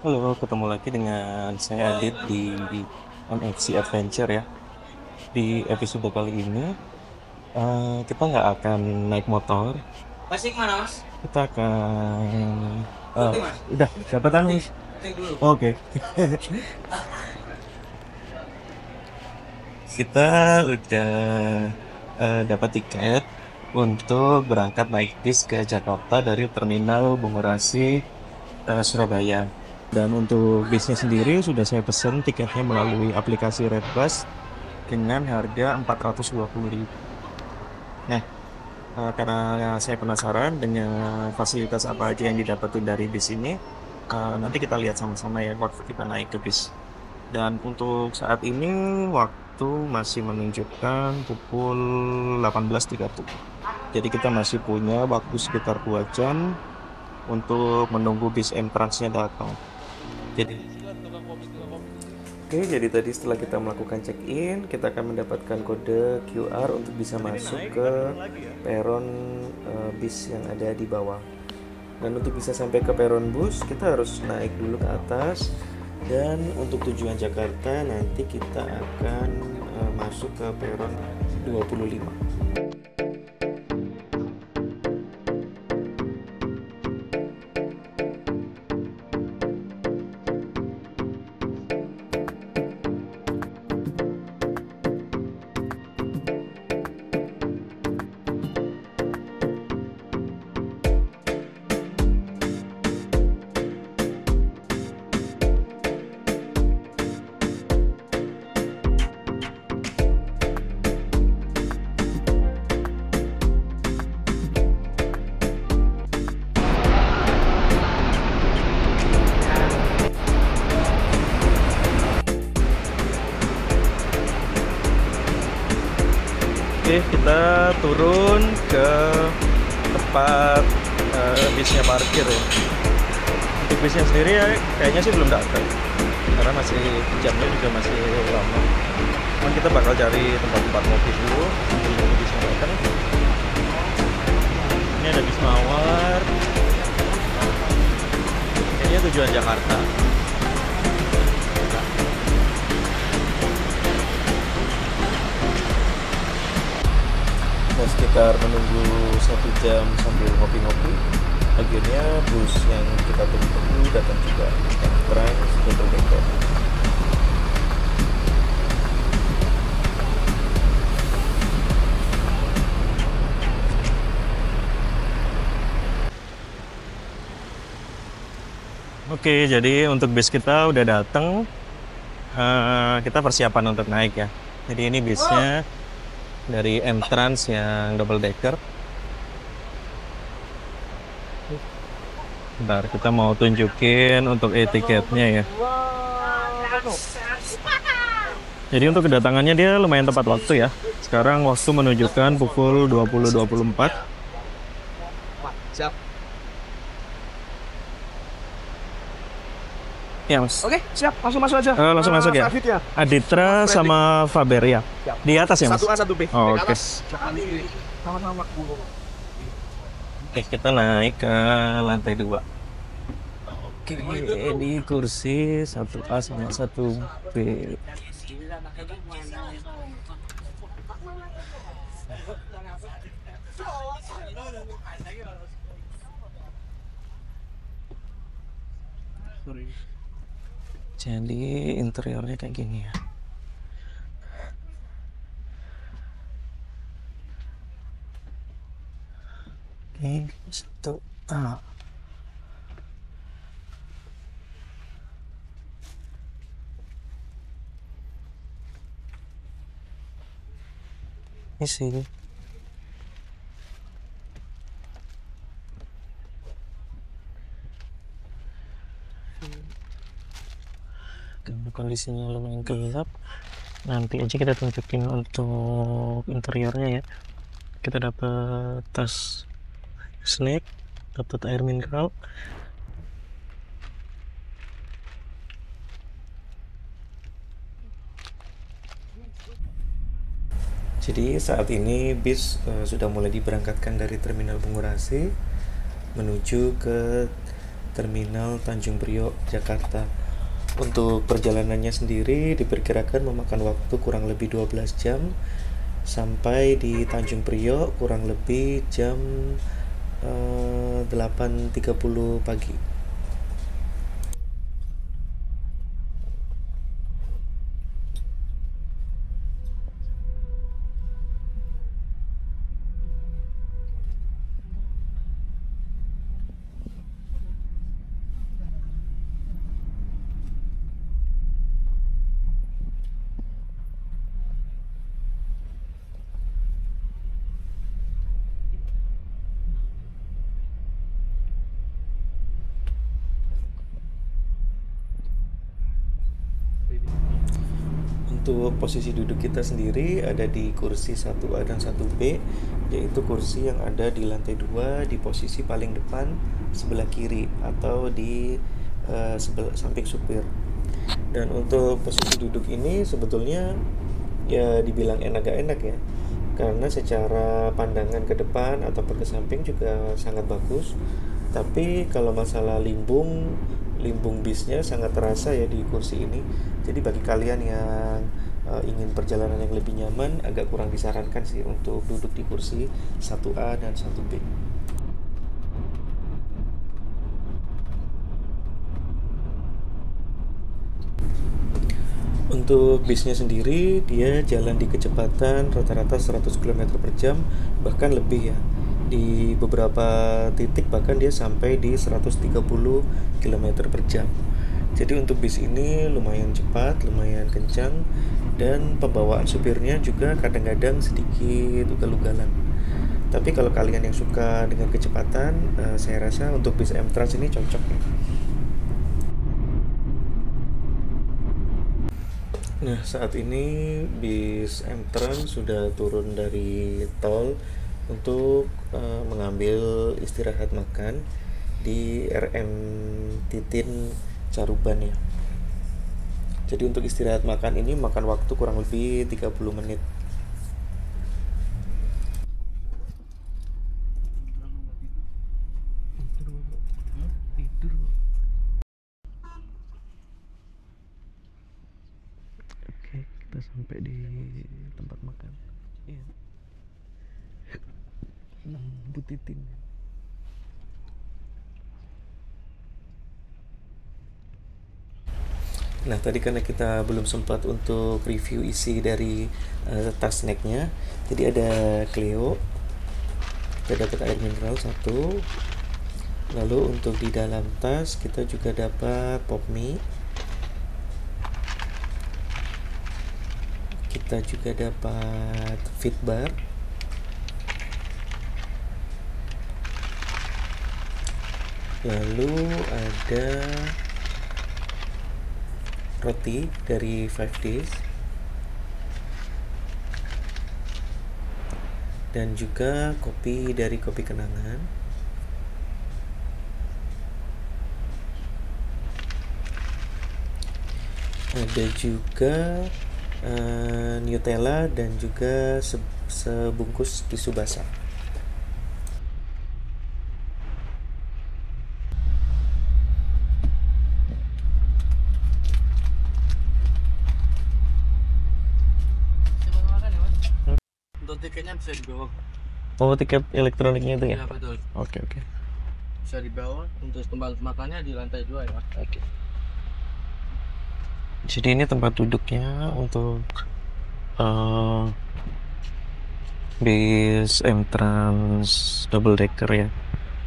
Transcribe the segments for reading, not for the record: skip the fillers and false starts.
Halo, ketemu lagi dengan saya Adit di MXC Adventure ya. Di episode kali ini, kita nggak akan naik motor. Masih kemana mas? Kita akan... Putih mas? udah, dapatan nih. Cek dulu. Oke. Kita udah dapat tiket untuk berangkat naik bis ke Jakarta dari Terminal Bungurasi Surabaya. Dan untuk bisnya sendiri sudah saya pesan tiketnya melalui aplikasi Redbus dengan harga 420.000. Nah, karena saya penasaran dengan fasilitas apa aja yang didapetin dari bis ini, nanti kita lihat sama-sama ya waktu kita naik ke bis. Dan untuk saat ini waktu masih menunjukkan pukul 18.30. Jadi kita masih punya waktu sekitar 2 jam untuk menunggu bis M-Trans-nya datang. Jadi Oke, jadi tadi setelah kita melakukan check-in, kita akan mendapatkan kode QR untuk bisa masuk ke peron bis yang ada di bawah. Dan untuk bisa sampai ke peron bus, kita harus naik dulu ke atas. Dan untuk tujuan Jakarta, nanti kita akan masuk ke peron 25. Oke, kita turun ke tempat bisnya parkir ya. Untuk bisnya sendiri ya, kayaknya sih belum datang, karena masih jamnya juga masih lama. Cuman kita bakal cari tempat-tempat mobil dulu sambil nunggu bisnya datang. Ini ada bis Mawar. Kayaknya tujuan Jakarta. Nah, sekitar menunggu 1 jam sambil ngopi-ngopi, akhirnya bus yang kita tunggu datang juga, yang Trans Double Decker. Oke, jadi untuk bis kita udah datang. Kita persiapan untuk naik ya. Jadi ini bisnya dari M-Trans yang double decker. Bentar, kita mau tunjukin untuk e-tiketnya ya. Jadi untuk kedatangannya dia lumayan tepat waktu ya. Sekarang waktu menunjukkan pukul 20.24. Siap. Ya, Mas. Oke, siap. Langsung masuk aja. Langsung masuk ya. Adit ya. Aditra sama Faber ya. Siap. Di atas ya, Mas? Satu A, satu B. Oh, Naik oke. atas. Sama-sama. Oke, kita naik ke lantai 2. Oke, di kursi 1A sama 1B. Jadi interiornya kayak gini ya. Oke, 1A. Ini sih. Karena kondisinya lumayan gelap, nanti aja kita tunjukin untuk interiornya ya. Kita dapat tas snack, dapat air mineral. Jadi saat ini bis sudah mulai diberangkatkan dari Terminal Bungurasi menuju ke Terminal Tanjung Priok, Jakarta. Untuk perjalanannya sendiri diperkirakan memakan waktu kurang lebih 12 jam. Sampai di Tanjung Priok kurang lebih jam 8.30 pagi. Untuk posisi duduk kita sendiri ada di kursi 1A dan 1B, yaitu kursi yang ada di lantai 2 di posisi paling depan sebelah kiri atau di sebelah samping supir. Dan untuk posisi duduk ini sebetulnya ya dibilang enak gak enak ya, karena secara pandangan ke depan atau ke samping juga sangat bagus. Tapi kalau masalah limbung bisnya sangat terasa ya di kursi ini. Jadi bagi kalian yang ingin perjalanan yang lebih nyaman, agak kurang disarankan sih untuk duduk di kursi 1A dan 1B. Untuk bisnya sendiri, dia jalan di kecepatan rata-rata 100 km per jam, bahkan lebih ya. Di beberapa titik bahkan dia sampai di 130 km per jam. Jadi untuk bis ini lumayan cepat, lumayan kencang, dan pembawaan supirnya juga kadang-kadang sedikit ugal-ugalan. Tapi kalau kalian yang suka dengan kecepatan, saya rasa untuk bis M-Trans ini cocok ya. Nah, saat ini bis M-Trans sudah turun dari tol untuk mengambil istirahat makan di RM Titin Caruban ya. Jadi untuk istirahat makan ini makan waktu kurang lebih 30 menit. Oke, kita sampai di tempat makan. Iya. Bu Titin. Nah, tadi karena kita belum sempat untuk review isi dari tas snacknya, jadi ada Cleo, kita dapat air mineral satu, lalu untuk di dalam tas kita juga dapat pop mie, kita juga dapat fit bar, lalu ada roti dari 5 Days, dan juga kopi dari Kopi Kenangan. Ada juga Nutella dan juga sebungkus tisu basah. Untuk tiketnya bisa dibawa. Oh, tiket elektroniknya itu ya? Iya betul. Oke. Bisa dibawa. Untuk tempat makannya di lantai 2 ya. Oke. Jadi ini tempat duduknya untuk bis M-Trans double decker ya.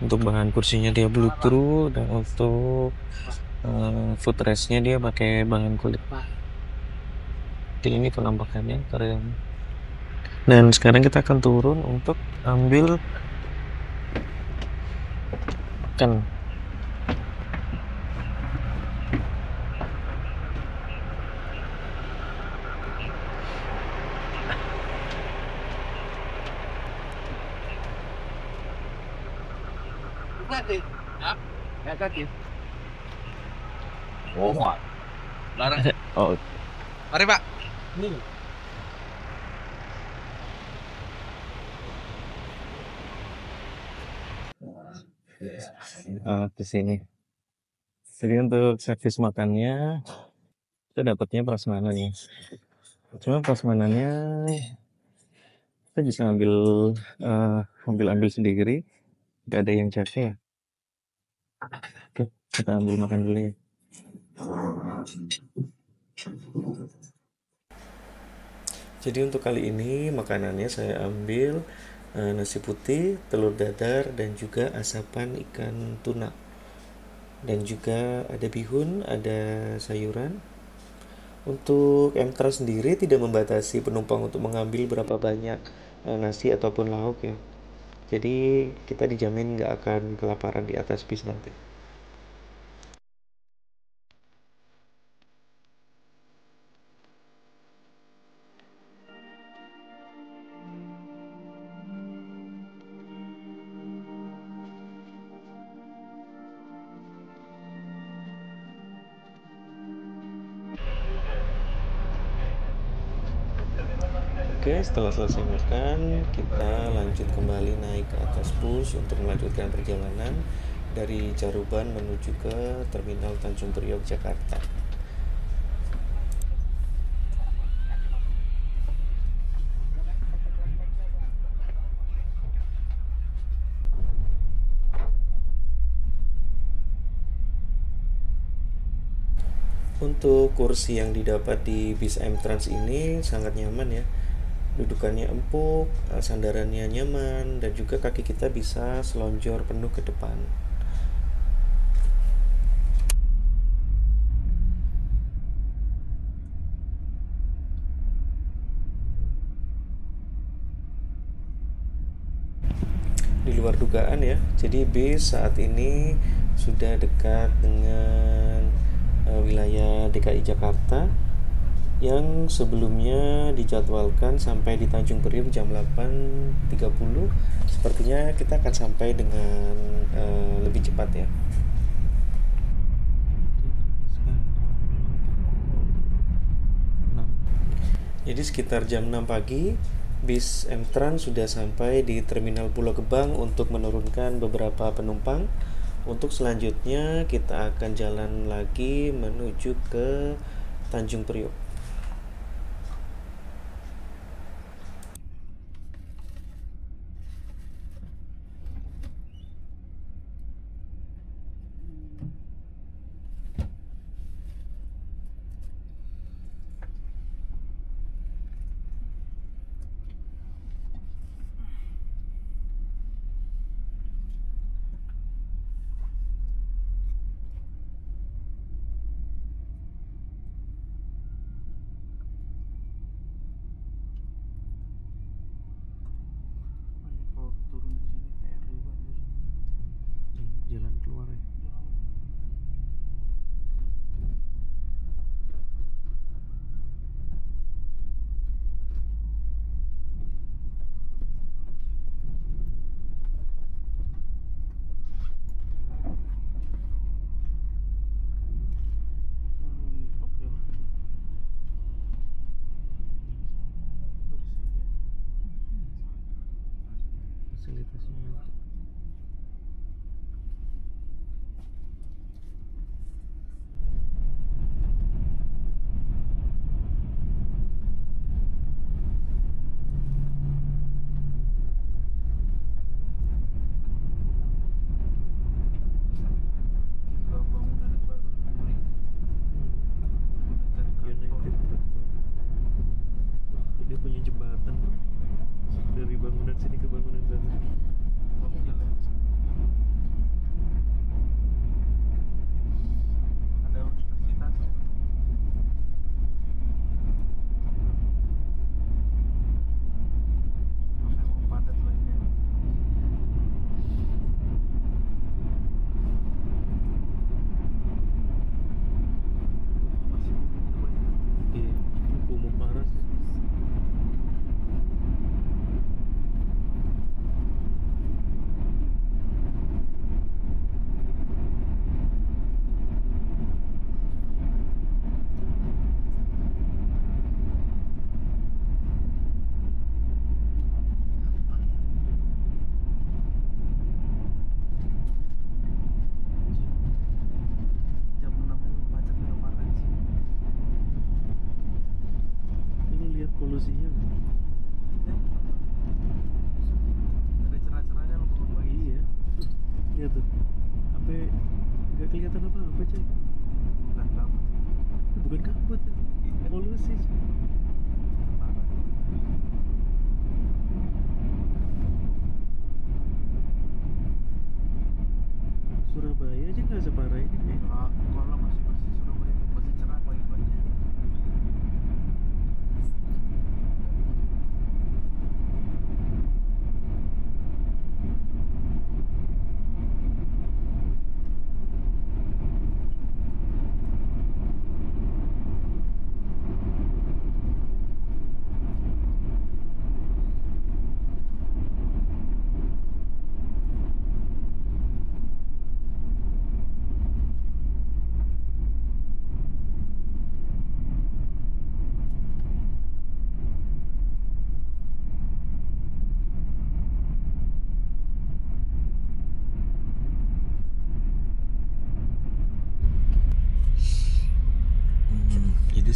Untuk bahan kursinya dia Bluetooth, dan untuk footrestnya dia pakai bahan kulit. Jadi ini penampakannya keren. Dan sekarang kita akan turun untuk ambil kan. Ya kaki. Oh, larang. Oh, Mari Pak. Nih. ke sini. Jadi untuk servis makannya kita dapatnya prasmanan ya. Cuma prasmanannya kita bisa ambil sendiri, nggak ada yang jaga ya. Oke, kita ambil makan dulu ya. Jadi untuk kali ini makanannya saya ambil nasi putih, telur dadar, dan juga asapan ikan tuna. Dan juga ada bihun, ada sayuran. Untuk Mtra sendiri tidak membatasi penumpang untuk mengambil berapa banyak nasi ataupun lauk ya. Jadi kita dijamin nggak akan kelaparan di atas bis nanti. Oke, setelah selesai makan, kita lanjut kembali naik ke atas bus untuk melanjutkan perjalanan dari Caruban menuju ke Terminal Tanjung Priok, Jakarta. Untuk kursi yang didapat di bis M-Trans ini sangat nyaman ya. Dudukannya empuk, sandarannya nyaman, dan juga kaki kita bisa selonjor penuh ke depan. Di luar dugaan ya, jadi bis saat ini sudah dekat dengan wilayah DKI Jakarta yang sebelumnya dijadwalkan sampai di Tanjung Priok jam 8.30. Sepertinya kita akan sampai dengan lebih cepat ya. Jadi sekitar jam 6 pagi, bis M-Trans sudah sampai di Terminal Pulau Gebang untuk menurunkan beberapa penumpang. Untuk selanjutnya kita akan jalan lagi menuju ke Tanjung Priok.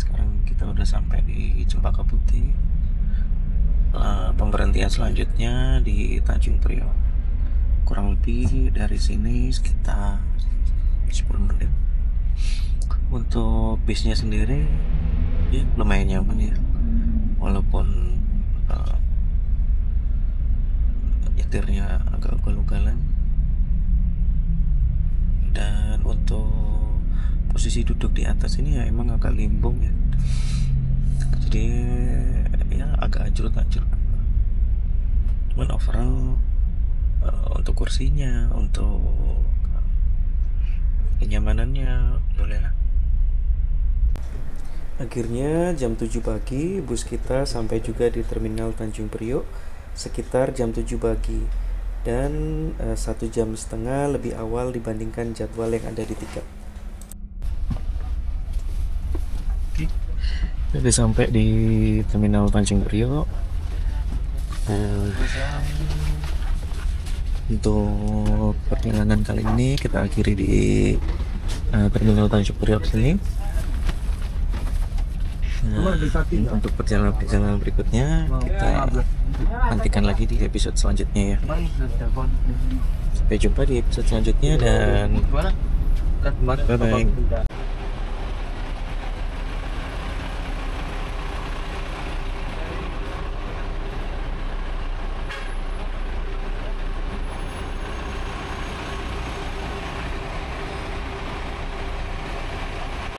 sekarang kita udah sampai di Cempaka Putih. Pemberhentian selanjutnya di Tanjung Priok. Kurang lebih dari sini sekitar 10 menit. Untuk bisnya sendiri ya lumayan nyaman ya, walaupun nyetirnya agak ugal-ugalan. Dan untuk posisi duduk di atas ini ya emang agak limbung ya, jadi ya agak ajur-ajur. Cuman overall untuk kursinya, untuk kenyamanannya boleh lah. Akhirnya jam 7 pagi bus kita sampai juga di Terminal Tanjung Priok sekitar jam 7 pagi, dan 1,5 jam lebih awal dibandingkan jadwal yang ada di tiket. Jadi sampai di Terminal Tanjung Priok. Untuk perjalanan kali ini kita akhiri di Terminal Tanjung Priok sini. Untuk perjalanan berikutnya kita nantikan lagi di episode selanjutnya ya. Sampai jumpa di episode selanjutnya dan bye bye.